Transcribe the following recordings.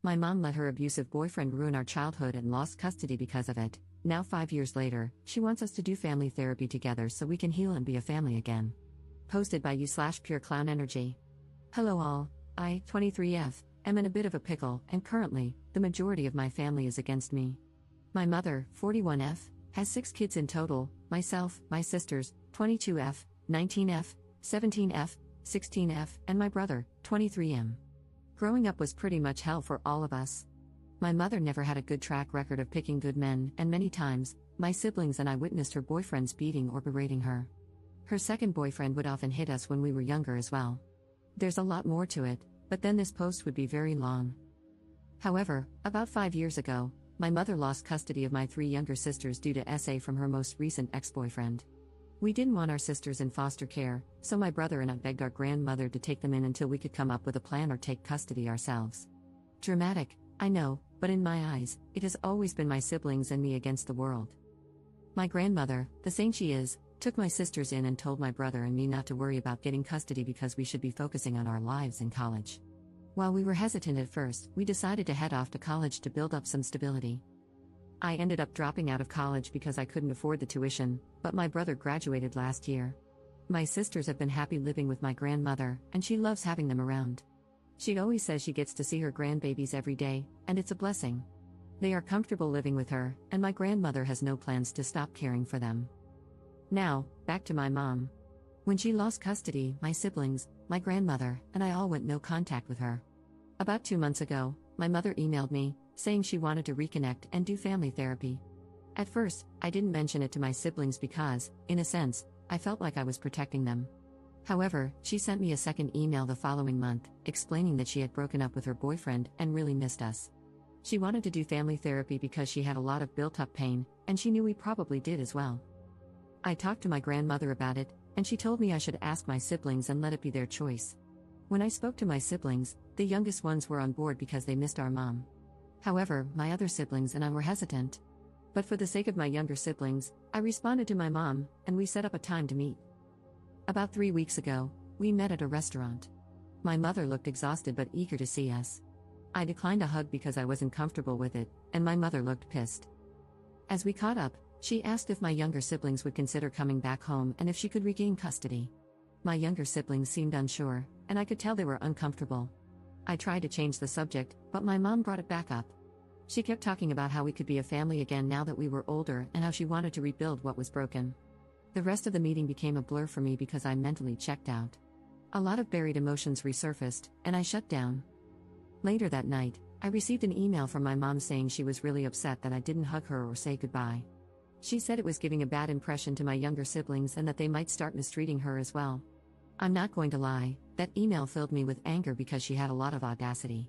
My mom let her abusive boyfriend ruin our childhood and lost custody because of it. Now 5 years later, she wants us to do family therapy together so we can heal and be a family again. Posted by you/Pure Clown Energy. Hello all, I, 23F, am in a bit of a pickle, and currently, the majority of my family is against me. My mother, 41F, has 6 kids in total, myself, my sisters, 22F, 19F, 17F, 16F, and my brother, 23M. Growing up was pretty much hell for all of us. My mother never had a good track record of picking good men, and many times, my siblings and I witnessed her boyfriends beating or berating her. Her second boyfriend would often hit us when we were younger as well. There's a lot more to it, but then this post would be very long. However, about 5 years ago, my mother lost custody of my 3 younger sisters due to SA from her most recent ex-boyfriend. We didn't want our sisters in foster care, so my brother and I begged our grandmother to take them in until we could come up with a plan or take custody ourselves. Dramatic, I know, but in my eyes, it has always been my siblings and me against the world. My grandmother, the saint she is, took my sisters in and told my brother and me not to worry about getting custody because we should be focusing on our lives in college. While we were hesitant at first, we decided to head off to college to build up some stability. I ended up dropping out of college because I couldn't afford the tuition, but my brother graduated last year. My sisters have been happy living with my grandmother, and she loves having them around. She always says she gets to see her grandbabies every day, and it's a blessing. They are comfortable living with her, and my grandmother has no plans to stop caring for them. Now, back to my mom. When she lost custody, my siblings, my grandmother, and I all went no contact with her. About 2 months ago, my mother emailed me, saying she wanted to reconnect and do family therapy. At first, I didn't mention it to my siblings because, in a sense, I felt like I was protecting them. However, she sent me a second email the following month, explaining that she had broken up with her boyfriend and really missed us. She wanted to do family therapy because she had a lot of built-up pain, and she knew we probably did as well. I talked to my grandmother about it, and she told me I should ask my siblings and let it be their choice. When I spoke to my siblings, the youngest ones were on board because they missed our mom. However, my other siblings and I were hesitant. But for the sake of my younger siblings, I responded to my mom, and we set up a time to meet. About 3 weeks ago, we met at a restaurant. My mother looked exhausted but eager to see us. I declined a hug because I wasn't comfortable with it, and my mother looked pissed. As we caught up, she asked if my younger siblings would consider coming back home and if she could regain custody. My younger siblings seemed unsure, and I could tell they were uncomfortable. I tried to change the subject, but my mom brought it back up. She kept talking about how we could be a family again now that we were older and how she wanted to rebuild what was broken. The rest of the meeting became a blur for me because I mentally checked out. A lot of buried emotions resurfaced, and I shut down. Later that night, I received an email from my mom saying she was really upset that I didn't hug her or say goodbye. She said it was giving a bad impression to my younger siblings and that they might start mistreating her as well. I'm not going to lie, that email filled me with anger because she had a lot of audacity.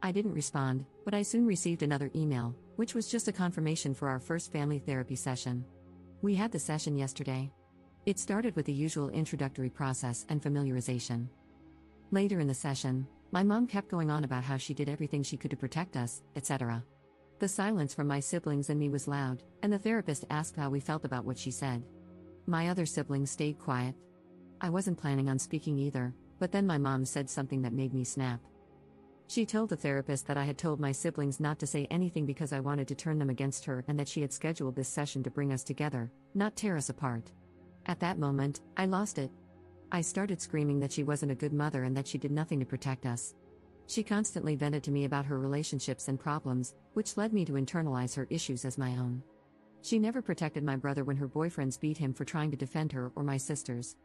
I didn't respond, but I soon received another email, which was just a confirmation for our first family therapy session. We had the session yesterday. It started with the usual introductory process and familiarization. Later in the session, my mom kept going on about how she did everything she could to protect us, etc. The silence from my siblings and me was loud, and the therapist asked how we felt about what she said. My other siblings stayed quiet. I wasn't planning on speaking either, but then my mom said something that made me snap. She told the therapist that I had told my siblings not to say anything because I wanted to turn them against her and that she had scheduled this session to bring us together, not tear us apart. At that moment, I lost it. I started screaming that she wasn't a good mother and that she did nothing to protect us. She constantly vented to me about her relationships and problems, which led me to internalize her issues as my own. She never protected my brother when her boyfriends beat him for trying to defend her or my sisters.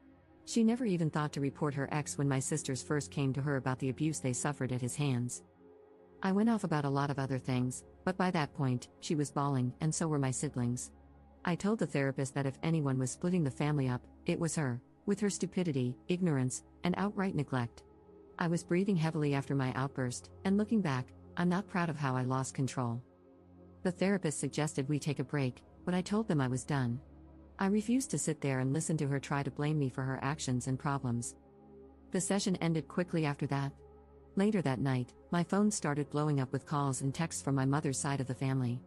She never even thought to report her ex when my sisters first came to her about the abuse they suffered at his hands. I went off about a lot of other things, but by that point, she was bawling, and so were my siblings. I told the therapist that if anyone was splitting the family up, it was her, with her stupidity, ignorance, and outright neglect. I was breathing heavily after my outburst, and looking back, I'm not proud of how I lost control. The therapist suggested we take a break, but I told them I was done. I refused to sit there and listen to her try to blame me for her actions and problems. The session ended quickly after that. Later that night, my phone started blowing up with calls and texts from my mother's side of the family.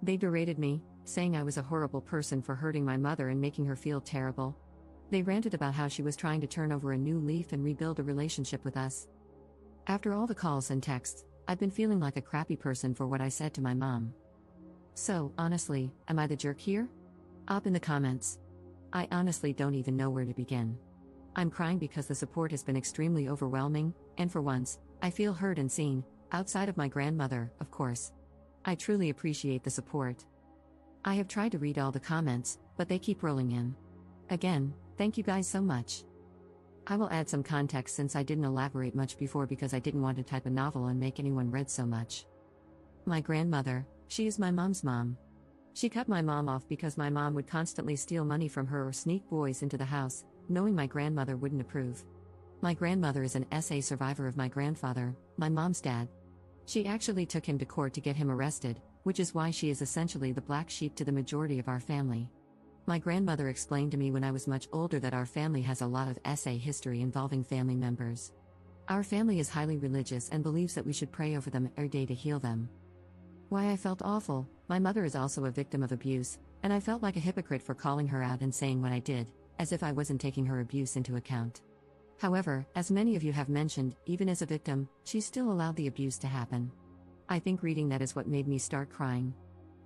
They berated me, saying I was a horrible person for hurting my mother and making her feel terrible. They ranted about how she was trying to turn over a new leaf and rebuild a relationship with us. After all the calls and texts, I've been feeling like a crappy person for what I said to my mom. So, honestly, am I the jerk here? Up in the comments. I honestly don't even know where to begin. I'm crying because the support has been extremely overwhelming, and for once, I feel heard and seen, outside of my grandmother, of course. I truly appreciate the support. I have tried to read all the comments, but they keep rolling in. Again, thank you guys so much. I will add some context since I didn't elaborate much before because I didn't want to type a novel and make anyone read so much. My grandmother, she is my mom's mom. She cut my mom off because my mom would constantly steal money from her or sneak boys into the house, knowing my grandmother wouldn't approve. My grandmother is an SA survivor of my grandfather, my mom's dad. She actually took him to court to get him arrested, which is why she is essentially the black sheep to the majority of our family. My grandmother explained to me when I was much older that our family has a lot of SA history involving family members. Our family is highly religious and believes that we should pray over them every day to heal them. Why I felt awful, my mother is also a victim of abuse, and I felt like a hypocrite for calling her out and saying what I did, as if I wasn't taking her abuse into account. However, as many of you have mentioned, even as a victim, she still allowed the abuse to happen. I think reading that is what made me start crying.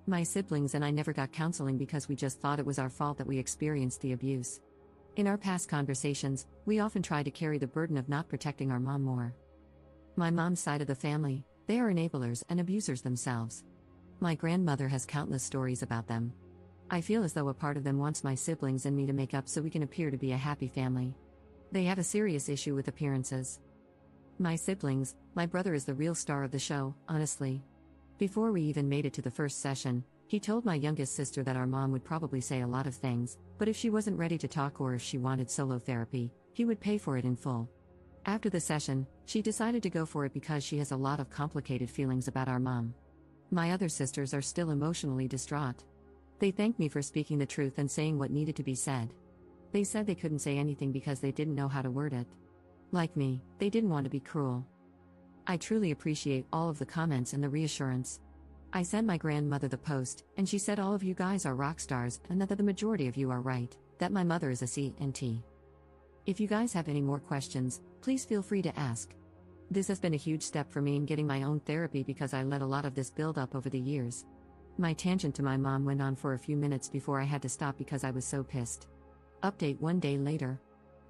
My siblings and I never got counseling because we just thought it was our fault that we experienced the abuse. In our past conversations, we often try to carry the burden of not protecting our mom more. My mom's side of the family, they are enablers and abusers themselves. My grandmother has countless stories about them. I feel as though a part of them wants my siblings and me to make up so we can appear to be a happy family. They have a serious issue with appearances. My siblings, my brother is the real star of the show, honestly. Before we even made it to the first session, he told my youngest sister that our mom would probably say a lot of things, but if she wasn't ready to talk or if she wanted solo therapy, he would pay for it in full. After the session, she decided to go for it because she has a lot of complicated feelings about our mom. My other sisters are still emotionally distraught. They thanked me for speaking the truth and saying what needed to be said. They said they couldn't say anything because they didn't know how to word it. Like me, they didn't want to be cruel. I truly appreciate all of the comments and the reassurance. I sent my grandmother the post, and she said all of you guys are rock stars and that the majority of you are right, that my mother is a C&T. If you guys have any more questions, please feel free to ask. This has been a huge step for me in getting my own therapy because I let a lot of this build up over the years. My tangent to my mom went on for a few minutes before I had to stop because I was so pissed. Update 1 day later.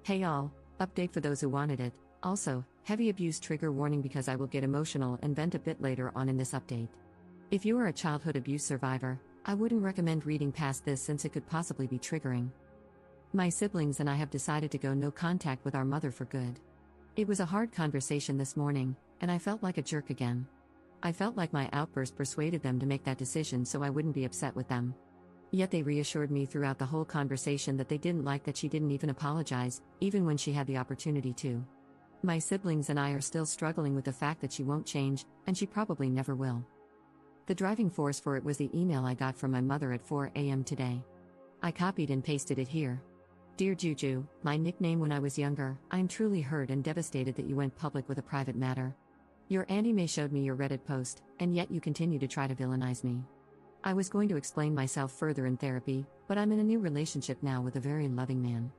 Hey all, update for those who wanted it. Also, heavy abuse trigger warning because I will get emotional and vent a bit later on in this update. If you are a childhood abuse survivor, I wouldn't recommend reading past this since it could possibly be triggering. My siblings and I have decided to go no contact with our mother for good. It was a hard conversation this morning, and I felt like a jerk again. I felt like my outburst persuaded them to make that decision so I wouldn't be upset with them. Yet they reassured me throughout the whole conversation that they didn't like that she didn't even apologize, even when she had the opportunity to. My siblings and I are still struggling with the fact that she won't change, and she probably never will. The driving force for it was the email I got from my mother at 4 a.m. today. I copied and pasted it here. Dear Juju, my nickname when I was younger, I am truly hurt and devastated that you went public with a private matter. Your Auntie May showed me your Reddit post, and yet you continue to try to villainize me. I was going to explain myself further in therapy, but I'm in a new relationship now with a very loving man.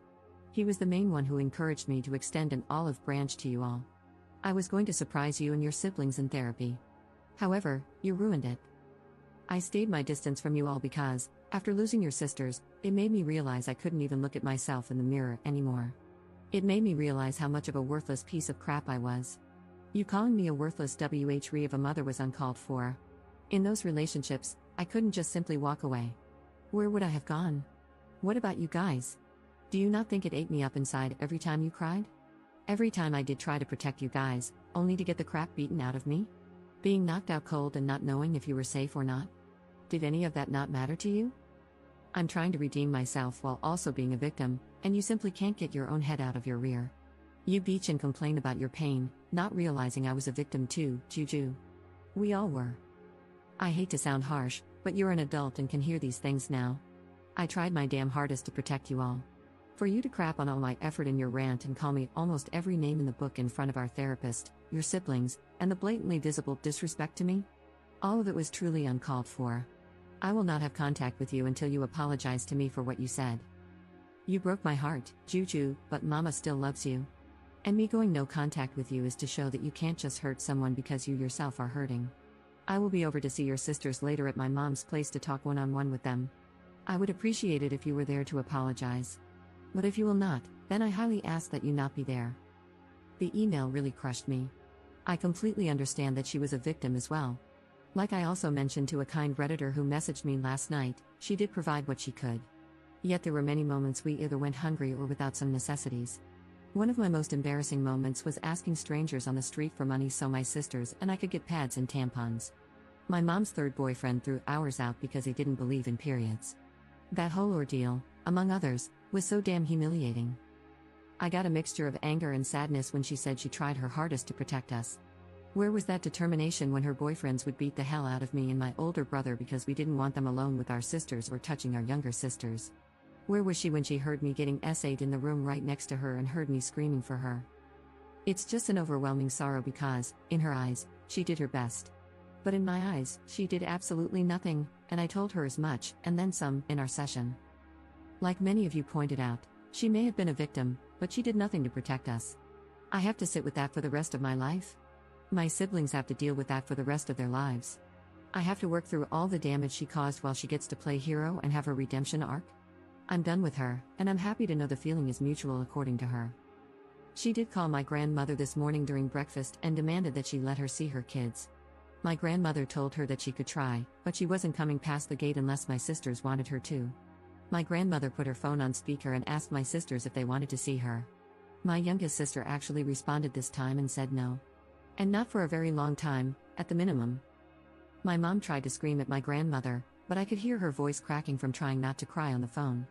He was the main one who encouraged me to extend an olive branch to you all. I was going to surprise you and your siblings in therapy. However, you ruined it. I stayed my distance from you all because, after losing your sisters, it made me realize I couldn't even look at myself in the mirror anymore. It made me realize how much of a worthless piece of crap I was. You calling me a worthless WHRE of a mother was uncalled for. In those relationships, I couldn't just simply walk away. Where would I have gone? What about you guys? Do you not think it ate me up inside every time you cried? Every time I did try to protect you guys, only to get the crap beaten out of me? Being knocked out cold and not knowing if you were safe or not? Did any of that not matter to you? I'm trying to redeem myself while also being a victim, and you simply can't get your own head out of your rear. You bitch and complain about your pain, not realizing I was a victim too, Juju. We all were. I hate to sound harsh, but you're an adult and can hear these things now. I tried my damn hardest to protect you all. For you to crap on all my effort in your rant and call me almost every name in the book in front of our therapist, your siblings, and the blatantly visible disrespect to me? All of it was truly uncalled for. I will not have contact with you until you apologize to me for what you said. You broke my heart, Juju, but Mama still loves you. And me going no contact with you is to show that you can't just hurt someone because you yourself are hurting. I will be over to see your sisters later at my mom's place to talk one-on-one with them. I would appreciate it if you were there to apologize. But if you will not, then I highly ask that you not be there. The email really crushed me. I completely understand that she was a victim as well. Like I also mentioned to a kind Redditor who messaged me last night, she did provide what she could. Yet there were many moments we either went hungry or without some necessities. One of my most embarrassing moments was asking strangers on the street for money so my sisters and I could get pads and tampons. My mom's third boyfriend threw ours out because he didn't believe in periods. That whole ordeal, among others, was so damn humiliating. I got a mixture of anger and sadness when she said she tried her hardest to protect us. Where was that determination when her boyfriends would beat the hell out of me and my older brother because we didn't want them alone with our sisters or touching our younger sisters? Where was she when she heard me getting essayed in the room right next to her and heard me screaming for her? It's just an overwhelming sorrow because, in her eyes, she did her best. But in my eyes, she did absolutely nothing, and I told her as much, and then some, in our session. Like many of you pointed out, she may have been a victim, but she did nothing to protect us. I have to sit with that for the rest of my life? My siblings have to deal with that for the rest of their lives. I have to work through all the damage she caused while she gets to play hero and have her redemption arc? I'm done with her, and I'm happy to know the feeling is mutual according to her. She did call my grandmother this morning during breakfast and demanded that she let her see her kids. My grandmother told her that she could try, but she wasn't coming past the gate unless my sisters wanted her to. My grandmother put her phone on speaker and asked my sisters if they wanted to see her. My youngest sister actually responded this time and said no. And not for a very long time, at the minimum. My mom tried to scream at my grandmother, but I could hear her voice cracking from trying not to cry on the phone.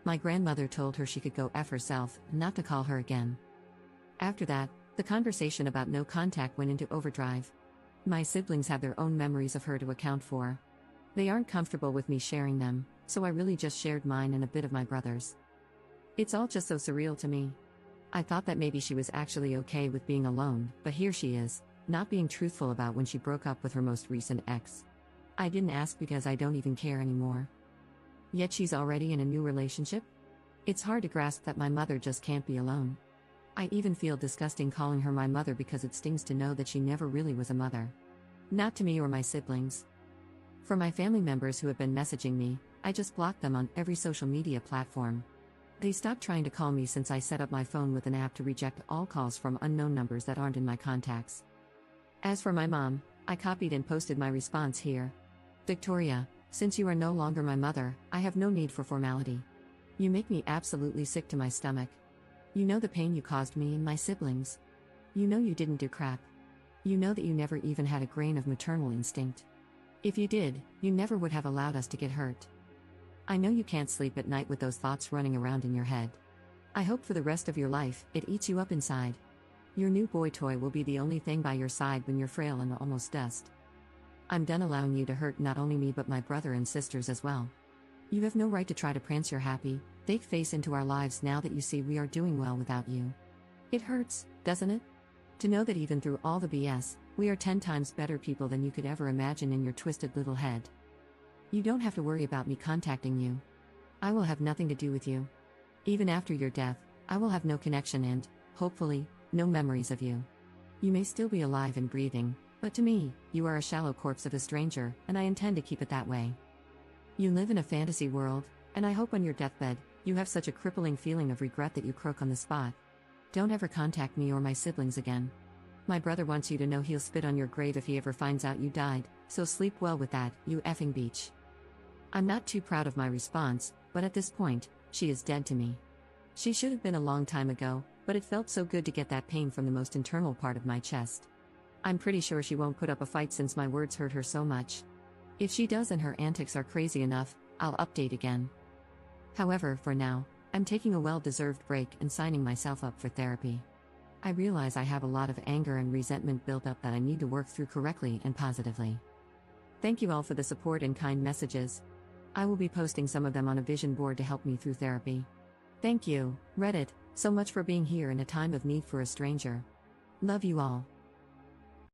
My grandmother told her she could go F herself, not to call her again. After that, the conversation about no contact went into overdrive. My siblings have their own memories of her to account for. They aren't comfortable with me sharing them, so I really just shared mine and a bit of my brother's. It's all just so surreal to me. I thought that maybe she was actually okay with being alone, but here she is, not being truthful about when she broke up with her most recent ex. I didn't ask because I don't even care anymore. Yet she's already in a new relationship? It's hard to grasp that my mother just can't be alone. I even feel disgusting calling her my mother because it stings to know that she never really was a mother. Not to me or my siblings. For my family members who have been messaging me, I just blocked them on every social media platform. They stopped trying to call me since I set up my phone with an app to reject all calls from unknown numbers that aren't in my contacts. As for my mom, I copied and posted my response here. Victoria, since you are no longer my mother, I have no need for formality. You make me absolutely sick to my stomach. You know the pain you caused me and my siblings. You know you didn't do crap. You know that you never even had a grain of maternal instinct. If you did, you never would have allowed us to get hurt. I know you can't sleep at night with those thoughts running around in your head. I hope for the rest of your life, it eats you up inside. Your new boy toy will be the only thing by your side when you're frail and almost dust. I'm done allowing you to hurt not only me but my brother and sisters as well. You have no right to try to prance your happy, fake face into our lives now that you see we are doing well without you. It hurts, doesn't it? To know that even through all the BS, we are 10 times better people than you could ever imagine in your twisted little head. You don't have to worry about me contacting you. I will have nothing to do with you. Even after your death, I will have no connection and, hopefully, no memories of you. You may still be alive and breathing, but to me, you are a shallow corpse of a stranger, and I intend to keep it that way. You live in a fantasy world, and I hope on your deathbed, you have such a crippling feeling of regret that you croak on the spot. Don't ever contact me or my siblings again. My brother wants you to know he'll spit on your grave if he ever finds out you died, so sleep well with that, you effing beach. I'm not too proud of my response, but at this point, she is dead to me. She should have been a long time ago, but it felt so good to get that pain from the most internal part of my chest. I'm pretty sure she won't put up a fight since my words hurt her so much. If she does and her antics are crazy enough, I'll update again. However, for now, I'm taking a well-deserved break and signing myself up for therapy. I realize I have a lot of anger and resentment built up that I need to work through correctly and positively. Thank you all for the support and kind messages. I will be posting some of them on a vision board to help me through therapy. Thank you, Reddit, so much for being here in a time of need for a stranger. Love you all.